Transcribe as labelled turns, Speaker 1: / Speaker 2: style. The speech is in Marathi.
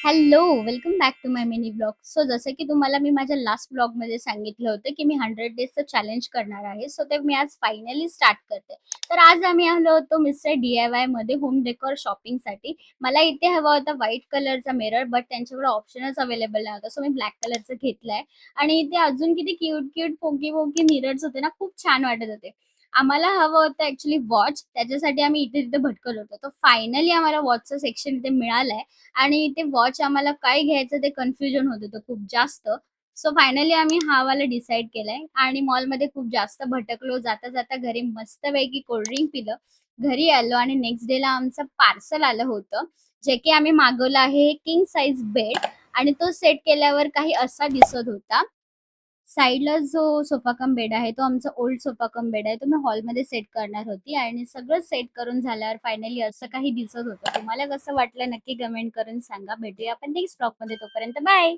Speaker 1: Hello, welcome back to my mini blog. So जसं की तुम्हाला मी माझ्या लास्ट ब्लॉगमध्ये सांगितलं होतं, की मी 100 डेजचं चॅलेंज करणार आहे. सो ते मी आज फायनली स्टार्ट करते. तर आज आम्ही आलो होतो मिस्टर डी-आय-वायमध्ये होम डेकोर शॉपिंगसाठी. मला इथे हवा होता व्हाईट कलरचा मिरर, बट त्यांच्याकडे ऑप्शनच अवेलेबल नव्हता. सो मी ब्लॅक कलरचं घेतलाय आणि इथे अजून किती क्यूट फोकी मिरर्स होते ना, खूप छान वाटत होते. आम्हाला हवं होतं ॲक्चुअली वॉच. त्याच्यासाठी आम्ही इथे-तिथे भटकत होतो. तर फायनली आम्हाला वॉचचं सेक्शन इथे मिळालंय. आणि ते वॉच आम्हाला काय घ्यायचं ते कन्फ्युजन होत होतं खूप जास्त. सो फायनली आम्ही हा वाला डिसाईड केलाय आणि मॉलमध्ये खूप जास्त भटकलो. जाता-जाता घरी मस्तपैकी कोल्डड्रिंक पिलं. घरी आलो आणि नेक्स्ट डेला आमचं पार्सल आलं होतं, जे की आम्ही मागवलं आहे किंग साइज बेड आणि तो सेट केल्यावर काही असा दिसत होता. साइडला जो सोफा कम बेड आहे, तो आमचा ओल्ड सोफा कम बेड आहे. तो मी हॉलमध्ये सेट करणार होती आणि सगळं सेट करून झाल्यावर फायनली असं काही दिसत होतं. तुम्हाला कसं वाटलं नक्की कमेंट करून सांगा. भेटूया आपण नेक्स्ट ब्लॉगमध्ये. तोपर्यंत बाय.